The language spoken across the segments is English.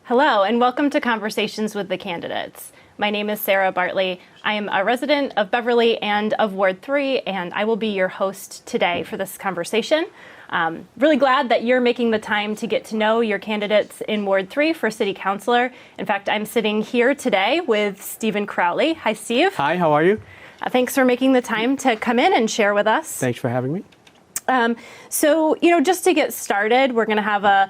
Hello, and welcome to Conversations with the Candidates. My name is Sarah Bartley. I am a resident of Beverly and of Ward 3, and I will be your host today for this conversation. Really glad that you're making the time to get to know your candidates in Ward 3 for City Councilor. In fact, I'm sitting here today with Stephen Crowley. Hi, Steve. Hi, how are you? Thanks for making the time to come in and share with us. Thanks for having me. So, just to get started, we're going to have a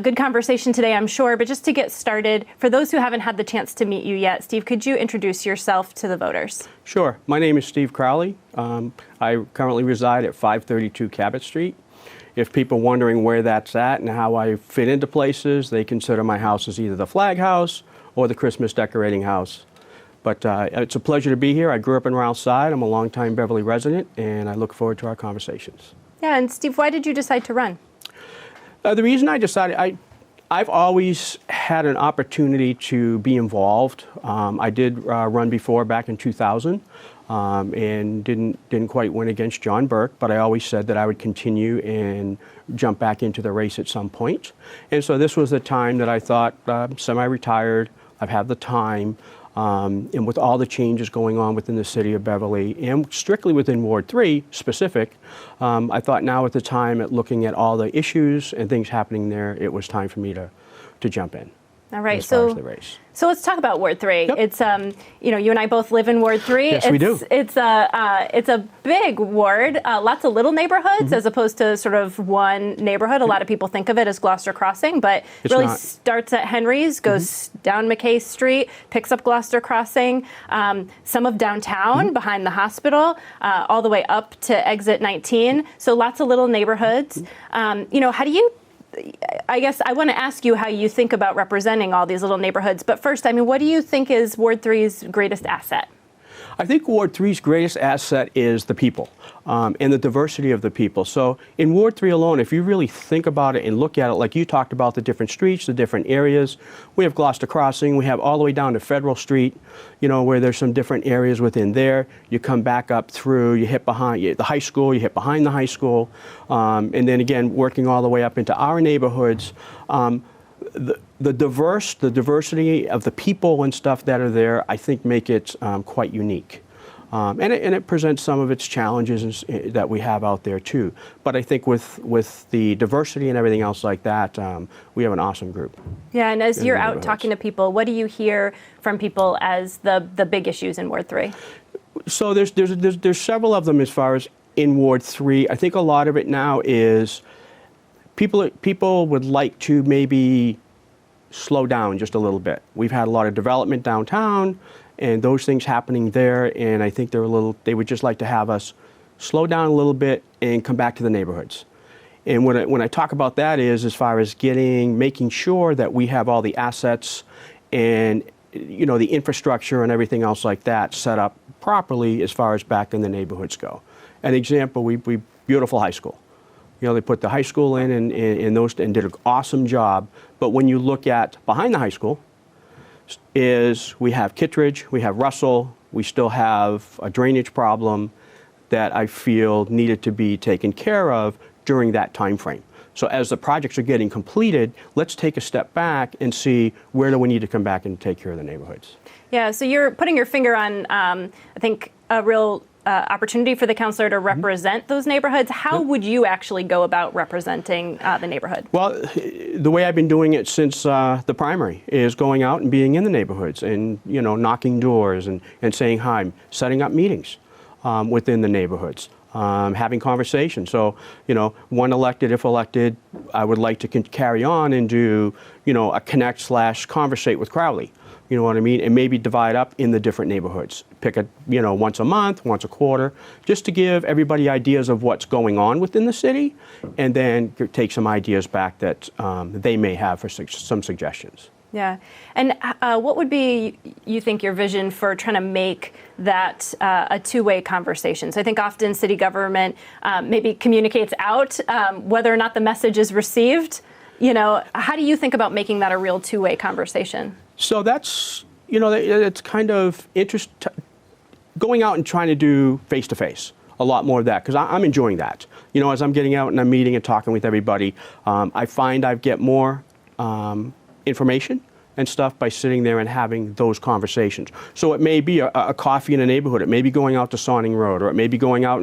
good conversation today, I'm sure, but just to get started, for those who haven't had the chance to meet you yet, Steve, could you introduce yourself to the voters? Sure. My name is Steve Crowley. I currently reside at 532 Cabot Street. If people are wondering where that's at and how I fit into places, they consider my house as either the flag house or the Christmas decorating house. But it's a pleasure to be here. I grew up in Rouse Side. I'm a longtime Beverly resident, and I look forward to our conversations. Yeah, and Steve, why did you decide to run? The reason I decided, I've always had an opportunity to be involved. I did run before back in 2000 and didn't quite win against John Burke, but I always said that I would continue and jump back into the race at some point. And so this was the time that I thought, semi-retired, I've had the time. And with all the changes going on within the city of Beverly and strictly within Ward 3 specific, I thought now at the time at looking at all the issues and things happening there, it was time for me to jump in. All right, as far as the race. So let's talk about Ward 3. Yep. It's you and I both live in Ward 3. Yes, we do. It's a big ward, lots of little neighborhoods as opposed to sort of one neighborhood. A lot of people think of it as Gloucester Crossing, but it's really not. Starts at Henry's, goes down McKay Street, picks up Gloucester Crossing, some of downtown behind the hospital, all the way up to exit 19. So lots of little neighborhoods. How do you? I guess I want to ask you how you think about representing all these little neighborhoods. But first, what do you think is Ward 3's greatest asset? I think Ward 3's greatest asset is the people and the diversity of the people. So in Ward 3 alone, if you really think about it and look at it, like you talked about the different streets, the different areas, we have Gloucester Crossing, we have all the way down to Federal Street, where there's some different areas within there. You come back up through, you hit behind the high school, you hit behind the high school, and then again, working all the way up into our neighborhoods. The diversity of the people and stuff that are there, I think make it quite unique. And it presents some of its challenges that we have out there too. But I think with the diversity and everything else like that, we have an awesome group. Yeah, and as you're out talking to people, what do you hear from people as the big issues in Ward 3? So there's several of them as far as in Ward 3. I think a lot of it now is people would like to maybe slow down just a little bit. We've had a lot of development downtown and those things happening there, and I think they would just like to have us slow down a little bit and come back to the neighborhoods. And when I talk about that is as far as making sure that we have all the assets and the infrastructure and everything else like that set up properly as far as back in the neighborhoods go. An example, we beautiful high school. They put the high school in and did an awesome job. But when you look at behind the high school, we have Kittredge, we have Russell, we still have a drainage problem that I feel needed to be taken care of during that time frame. So as the projects are getting completed, let's take a step back and see where do we need to come back and take care of the neighborhoods. Yeah, so you're putting your finger on, I think, a real opportunity for the councilor to represent those neighborhoods. How would you actually go about representing the neighborhood? Well, the way I've been doing it since the primary is going out and being in the neighborhoods and, knocking doors and saying hi, setting up meetings within the neighborhoods, having conversations. So, one elected, if elected, I would like to carry on and do, a connect/conversate with Crowley. You know what I mean? And maybe divide up in the different neighborhoods. Pick once a month, once a quarter, just to give everybody ideas of what's going on within the city, and then take some ideas back that they may have for some suggestions. Yeah. And what would be, you think, your vision for trying to make that a two-way conversation? So I think often city government maybe communicates out whether or not the message is received. How do you think about making that a real two-way conversation? So that's, it's kind of going out and trying to do face-to-face, a lot more of that, because I'm enjoying that. As I'm getting out and I'm meeting and talking with everybody, I find I get more information and stuff by sitting there and having those conversations. So it may be a coffee in a neighborhood. It may be going out to Sonning Road, or it may be going out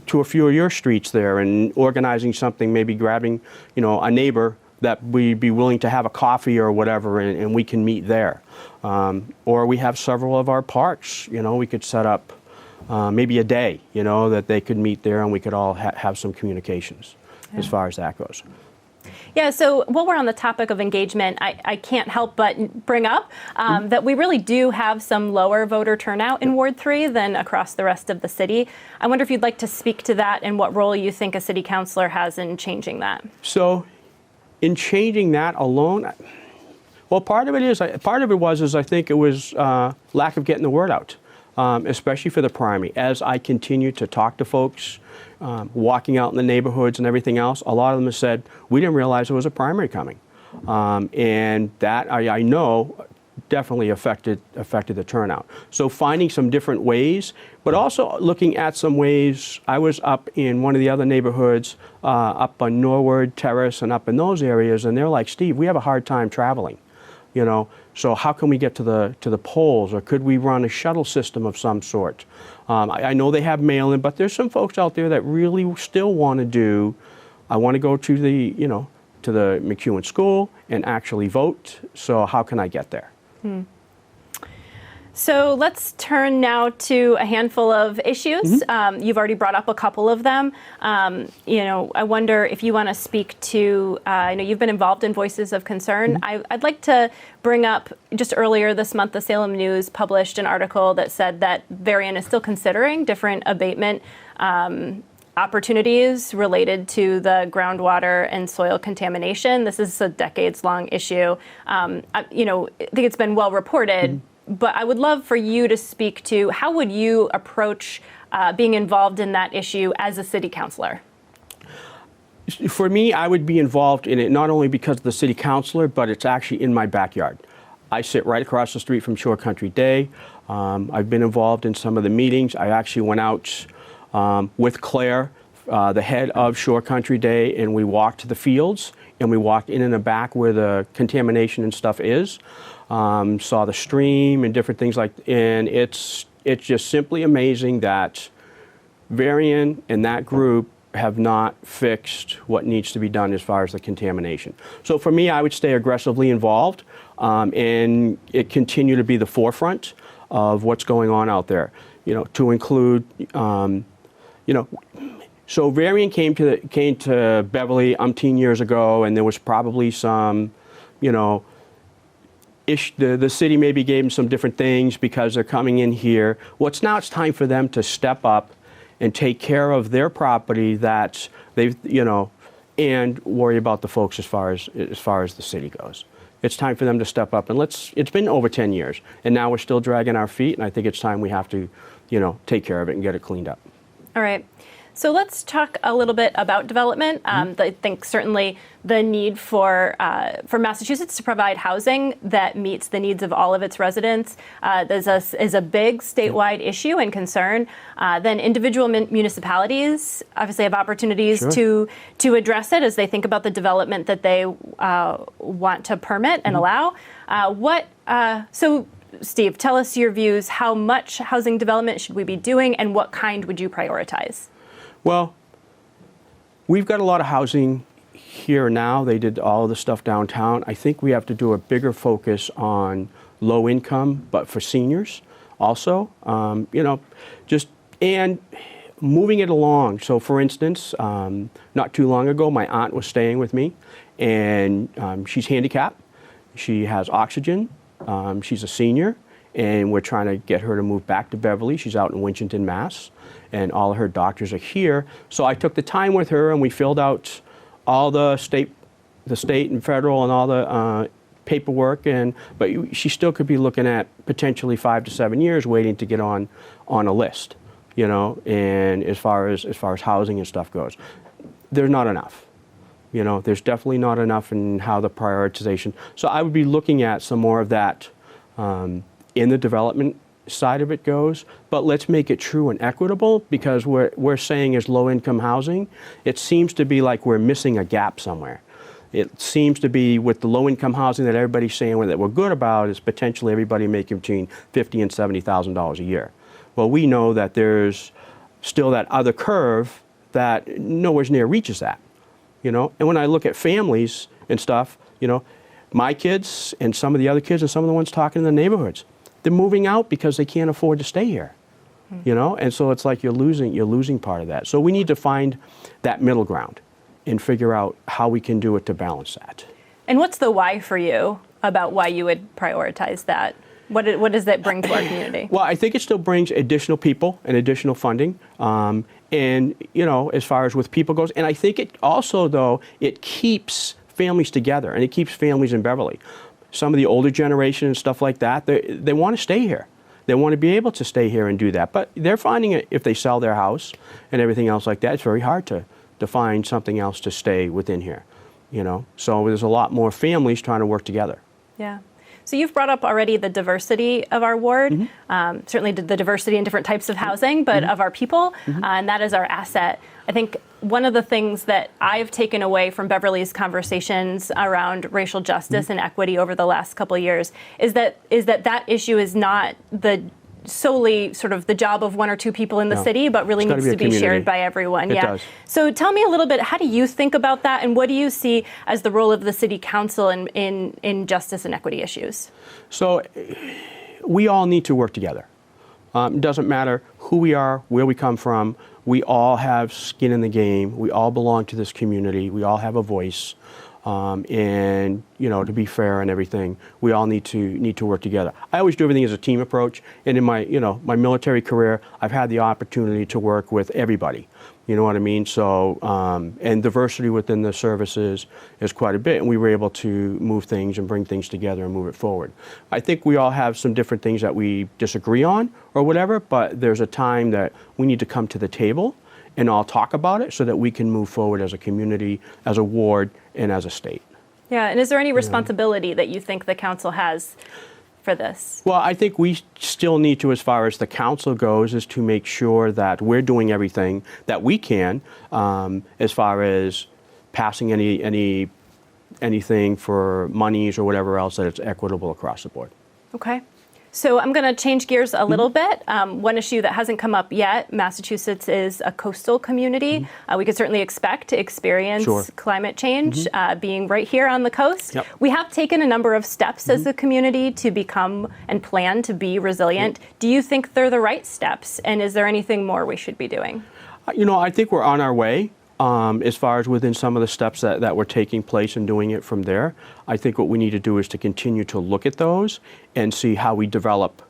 to a few of your streets there and organizing something, maybe grabbing, a neighbor that we'd be willing to have a coffee or whatever, and we can meet there. Or we have several of our parks, we could set up maybe a day, that they could meet there and we could all have some communications as far as that goes. Yeah, so while we're on the topic of engagement, I can't help but bring up that we really do have some lower voter turnout in Ward 3 than across the rest of the city. I wonder if you'd like to speak to that and what role you think a city councilor has in changing that. So in changing that alone, well, part of it was I think it was lack of getting the word out, especially for the primary. As I continue to talk to folks, walking out in the neighborhoods and everything else, a lot of them have said, we didn't realize there was a primary coming. And that, I know, definitely affected the turnout. So finding some different ways, but also looking at some ways. I was up in one of the other neighborhoods, up on Norwood Terrace and up in those areas, and they're like, Steve, we have a hard time traveling. So how can we get to the polls, or could we run a shuttle system of some sort? I know they have mail-in, but there's some folks out there that really still want to do. I want to go to the McEwen School and actually vote. So how can I get there? So let's turn now to a handful of issues. You've already brought up a couple of them. I wonder if you want to speak to, I know you've been involved in Voices of Concern. I'd like to bring up, just earlier this month, the Salem News published an article that said that Varian is still considering different abatement opportunities related to the groundwater and soil contamination. This is a decades-long issue. I think it's been well reported. But I would love for you to speak to how would you approach being involved in that issue as a city councilor? For me, I would be involved in it not only because of the city councilor, but it's actually in my backyard. I sit right across the street from Shore Country Day. I've been involved in some of the meetings. I actually went out with Claire, the head of Shore Country Day, and we walked to the fields, and we walked in the back where the contamination and stuff is. Saw the stream and different things and it's just simply amazing that Varian and that group have not fixed what needs to be done as far as the contamination. So for me, I would stay aggressively involved and it continue to be the forefront of what's going on out there. To include, so Varian came to Beverly umpteen years ago, and there was probably some, the city maybe gave them some different things because they're coming in here. Now it's time for them to step up and take care of their property that they've, and worry about the folks as far as the city goes. It's time for them to step up, and it's been over 10 years, and now we're still dragging our feet, and I think it's time we have to, take care of it and get it cleaned up. All right. So let's talk a little bit about development. I think certainly the need for Massachusetts to provide housing that meets the needs of all of its residents is a big statewide issue and concern. Then individual municipalities obviously have opportunities to address it as they think about the development that they want to permit and allow. So Steve, tell us your views. How much housing development should we be doing, and what kind would you prioritize? Well, we've got a lot of housing here now. They did all of the stuff downtown. I think we have to do a bigger focus on low income, but for seniors also, and moving it along. So for instance, not too long ago, my aunt was staying with me, and she's handicapped. She has oxygen. She's a senior, and we're trying to get her to move back to Beverly. She's out in Winchton, Mass, and all of her doctors are here. So I took the time with her, and we filled out all the state and federal and all the paperwork. But she still could be looking at potentially 5 to 7 years waiting to get on a list, And as far as housing and stuff goes, there's not enough. There's definitely not enough in how the prioritization. So I would be looking at some more of that in the development side of it goes, but let's make it true and equitable, because we're saying is low income housing. It seems to be like we're missing a gap somewhere. It seems to be with the low-income housing that everybody's saying that we're good about is potentially everybody making between $50,000 and $70,000 a year. Well, we know that there's still that other curve that nowhere near reaches that, you know. And when I look at families and stuff, you know, my kids and some of the other kids and some of the ones talking in the neighborhoods, they're moving out because they can't afford to stay here, you know. And so it's like you're losing part of that. So we need to find that middle ground and figure out how we can do it to balance that. And what's the why for you about why you would prioritize that? What does that bring to our community? Well, I think it still brings additional people and additional funding. And, you know, as far as with people goes, and I think it also, though, it keeps families together and it keeps families in Beverly. Some of the older generation and stuff like that, they want to stay here. They want to be able to stay here and do that. But they're finding it if they sell their house and everything else like that, it's very hard to find something else to stay within here, you know. So there's a lot more families trying to work together. Yeah. So you've brought up already the diversity of our ward, certainly the diversity in different types of housing, but of our people, and that is our asset. I think one of the things that I've taken away from Beverly's conversations around racial justice and equity over the last couple of years is that issue is not solely sort of the job of one or two people in the city, but really needs to be shared by everyone. It does. So tell me a little bit, how do you think about that, and what do you see as the role of the city council in justice and equity issues? So we all need to work together. It doesn't matter who we are, where we come from. We all have skin in the game. We all belong to this community. We all have a voice. And, you know, to be fair and everything, we all need to work together. I always do everything as a team approach. And in my, you know, my military career, I've had the opportunity to work with everybody. You know what I mean? So, and diversity within the services is quite a bit. And we were able to move things and bring things together and move it forward. I think we all have some different things that we disagree on or whatever, but there's a time that we need to come to the table and all talk about it so that we can move forward as a community, as a ward, and as a state. Yeah, and is there any responsibility that you think the council has for this? Well, I think we still need to, as far as the council goes, is to make sure that we're doing everything that we can as far as passing anything for monies or whatever else, that it's equitable across the board. Okay. So I'm going to change gears a little bit. One issue that hasn't come up yet, Massachusetts is a coastal community. We could certainly expect to experience climate change being right here on the coast. Yep. We have taken a number of steps as a community to become and plan to be resilient. Do you think they're the right steps? And is there anything more we should be doing? You know, I think we're on our way. As far as within some of the steps that were taking place and doing it from there, I think what we need to do is to continue to look at those and see how we develop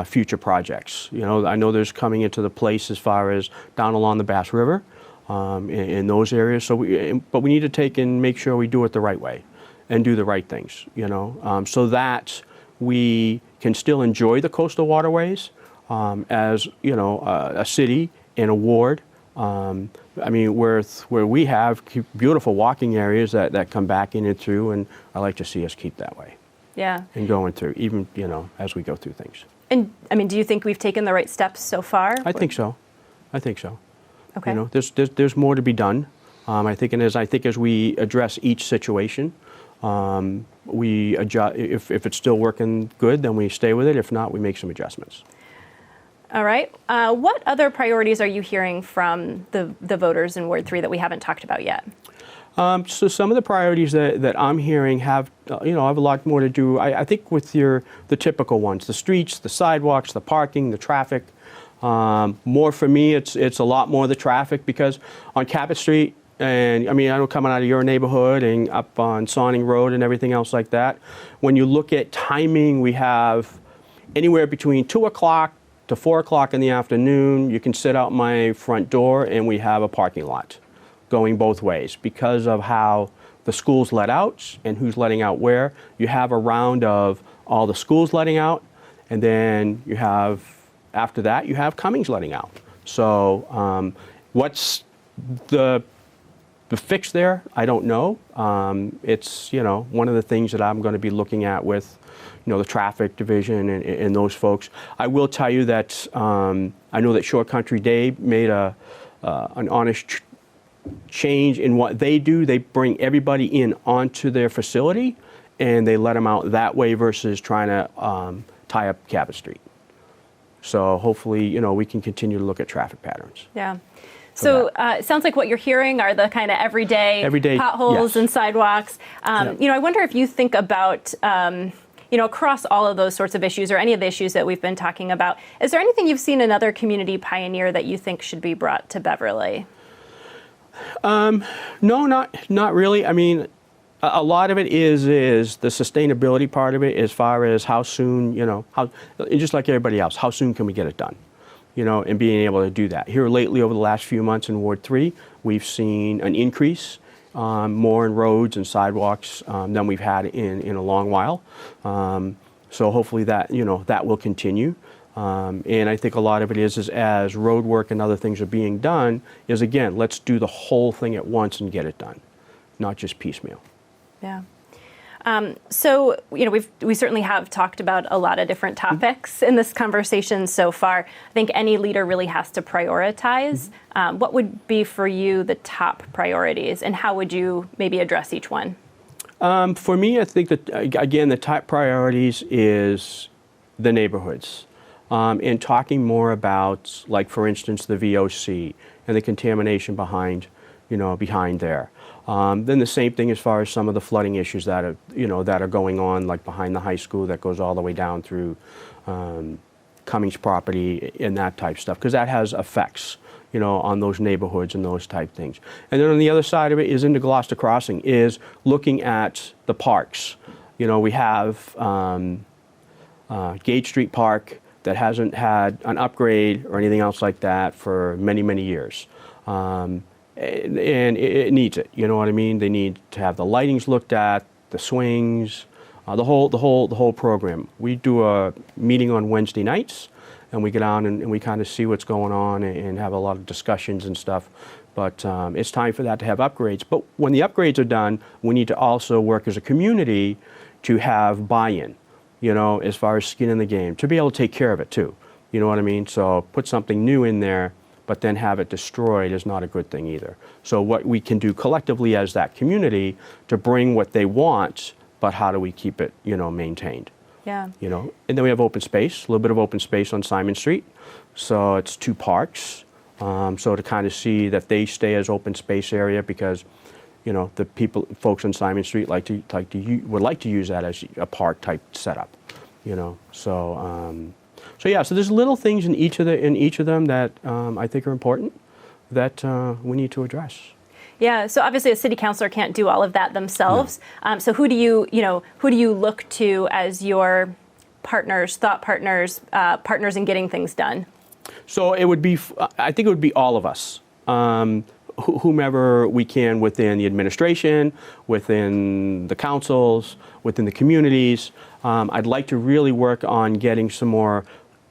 future projects. You know, I know there's coming into the place as far as down along the Bass River in those areas. So, but we need to take and make sure we do it the right way and do the right things. You know, so that we can still enjoy the coastal waterways as, you know, a city and a ward. I mean, where we have beautiful walking areas that come back in and through, and I like to see us keep that way. Yeah. And going through, even, you know, as we go through things. And, I mean, do you think we've taken the right steps so far? I think so. I think so. Okay. You know, there's more to be done. I think, and as we address each situation, we adjust. If it's still working good, then we stay with it. If not, we make some adjustments. All right. What other priorities are you hearing from the voters in Ward 3 that we haven't talked about yet? So some of the priorities that I'm hearing have a lot more to do, I think, with the typical ones: the streets, the sidewalks, the parking, the traffic. More for me, it's a lot more the traffic, because on Cabot Street, and I mean, I know coming out of your neighborhood and up on Sonning Road and everything else like that, when you look at timing, we have anywhere between 2 o'clock to 4 o'clock in the afternoon. You can sit out my front door and we have a parking lot going both ways because of how the schools let out and who's letting out where. You have a round of all the schools letting out, and then you have, after that, you have Cummings letting out. So what's the fix there? I don't know. It's, you know, one of the things that I'm going to be looking at with, you know, the traffic division and those folks. I will tell you that I know that Short Country Dave made an honest change in what they do. They bring everybody in onto their facility, and they let them out that way versus trying to tie up Cabot Street. So hopefully, we can continue to look at traffic patterns. Yeah. So it sounds like what you're hearing are the kind of everyday potholes yes. and sidewalks. I wonder if you think about, across all of those sorts of issues or any of the issues that we've been talking about, is there anything you've seen another community pioneer that you think should be brought to Beverly? No, not really. I mean, a lot of it is the sustainability part of it, as far as how soon, just like everybody else, how soon can we get it done? And being able to do that. Here lately, over the last few months in Ward 3, we've seen an increase more in roads and sidewalks than we've had in a long while. So hopefully that, that will continue. And I think a lot of it is as road work and other things are being done, is again, let's do the whole thing at once and get it done, not just piecemeal. Yeah. So, we certainly have talked about a lot of different topics in this conversation so far. I think any leader really has to prioritize. What would be for you the top priorities, and how would you maybe address each one? For me, I think that, again, the top priorities is the neighborhoods. And talking more about, like, for instance, the VOC and the contamination behind there. Then the same thing as far as some of the flooding issues that are going on, like behind the high school, that goes all the way down through Cummings property and that type stuff, because that has effects, on those neighborhoods and those type things. And then on the other side of it is into Gloucester Crossing, is looking at the parks. We have Gage Street Park that hasn't had an upgrade or anything else like that for many, many years. And it needs it, you know what I mean? They need to have the lightings looked at, the swings, the whole program. We do a meeting on Wednesday nights, and we get on and we kind of see what's going on and have a lot of discussions and stuff. But it's time for that to have upgrades. But when the upgrades are done, we need to also work as a community to have buy-in, as far as skin in the game, to be able to take care of it too. You know what I mean? So put something new in there, but then have it destroyed is not a good thing either. So what we can do collectively as that community to bring what they want, but how do we keep it, maintained? Yeah. And then we have open space, a little bit of open space on Simon Street. So it's 2 parks. So to kind of see that they stay as open space area, because, the folks on Simon Street would like to use that as a park type setup, So there's little things in each of them that I think are important that we need to address. Yeah. So obviously, a city councilor can't do all of that themselves. No. So who do you look to as your partners, thought partners, partners in getting things done? So I think it would be all of us, whomever we can within the administration, within the councils, within the communities. I'd like to really work on getting some more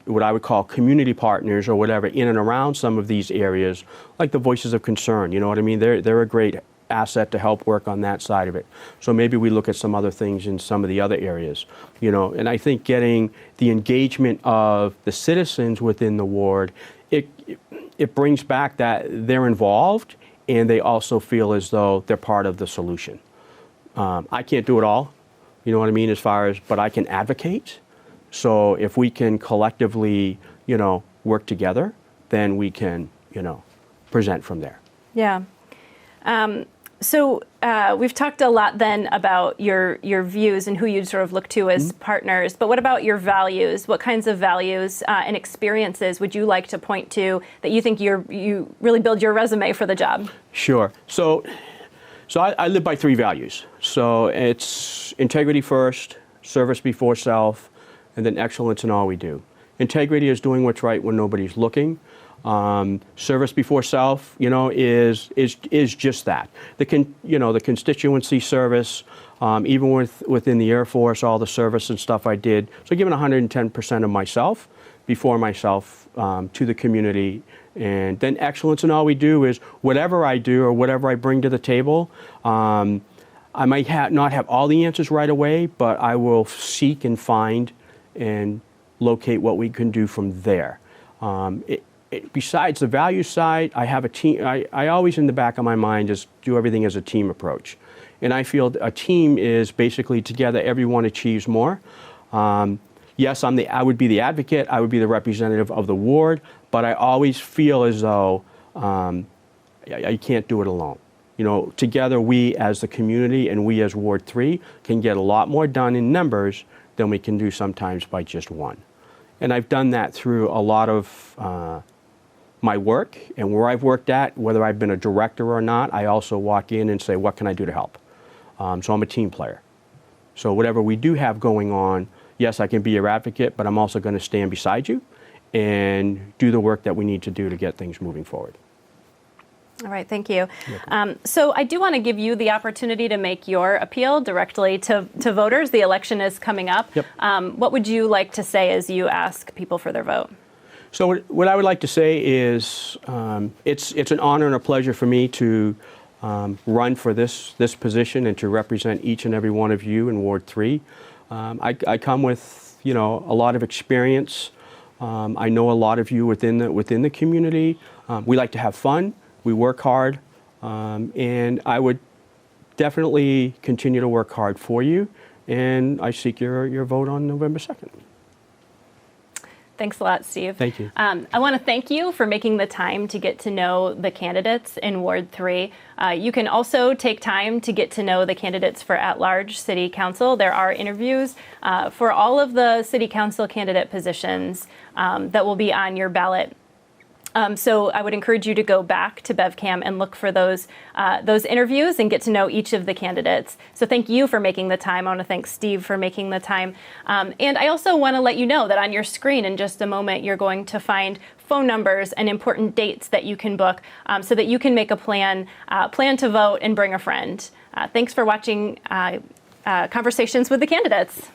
what I would call community partners or whatever in and around some of these areas, like the Voices of Concern. You know what I mean? They're a great asset to help work on that side of it. So maybe we look at some other things in some of the other areas, and I think getting the engagement of the citizens within the ward, it brings back that they're involved and they also feel as though they're part of the solution. I can't do it all, you know what I mean, but I can advocate. So if we can collectively, work together, then we can, present from there. Yeah. So we've talked a lot then about your views and who you'd sort of look to as partners, but what about your values? What kinds of values and experiences would you like to point to that you think you really build your resume for the job? Sure. So I live by 3 values. So it's integrity first, service before self, and then excellence in all we do. Integrity is doing what's right when nobody's looking. Service before self, is just that. The constituency service, even within the Air Force, all the service and stuff I did. So giving 110% of myself before myself to the community. And then excellence in all we do is whatever I do or whatever I bring to the table. I might not have all the answers right away, but I will seek and find and locate what we can do from there. besides the value side, I have a team. I always in the back of my mind just do everything as a team approach. And I feel a team is basically together, everyone achieves more. Yes, I would be the advocate, I would be the representative of the ward, but I always feel as though I can't do it alone. You know, together we as the community and we as Ward 3 can get a lot more done in numbers than we can do sometimes by just one. And I've done that through a lot of my work, and where I've worked at, whether I've been a director or not, I also walk in and say, what can I do to help? So I'm a team player. So whatever we do have going on, yes, I can be your advocate, but I'm also going to stand beside you and do the work that we need to do to get things moving forward. All right, thank you. So I do want to give you the opportunity to make your appeal directly to voters. The election is coming up. Yep. What would you like to say as you ask people for their vote? So what I would like to say is it's an honor and a pleasure for me to run for this position and to represent each and every one of you in Ward 3. I come with, you know, a lot of experience. I know a lot of you within the community. We like to have fun. We work hard, and I would definitely continue to work hard for you, and I seek your vote on November 2nd. Thanks a lot, Steve. Thank you. I want to thank you for making the time to get to know the candidates in Ward 3. You can also take time to get to know the candidates for at-large City Council. There are interviews for all of the City Council candidate positions that will be on your ballot. So I would encourage you to go back to BevCam and look for those interviews and get to know each of the candidates. So thank you for making the time. I want to thank Steve for making the time. And I also want to let you know that on your screen in just a moment, you're going to find phone numbers and important dates that you can book so that you can make a plan to vote and bring a friend. Thanks for watching Conversations with the Candidates.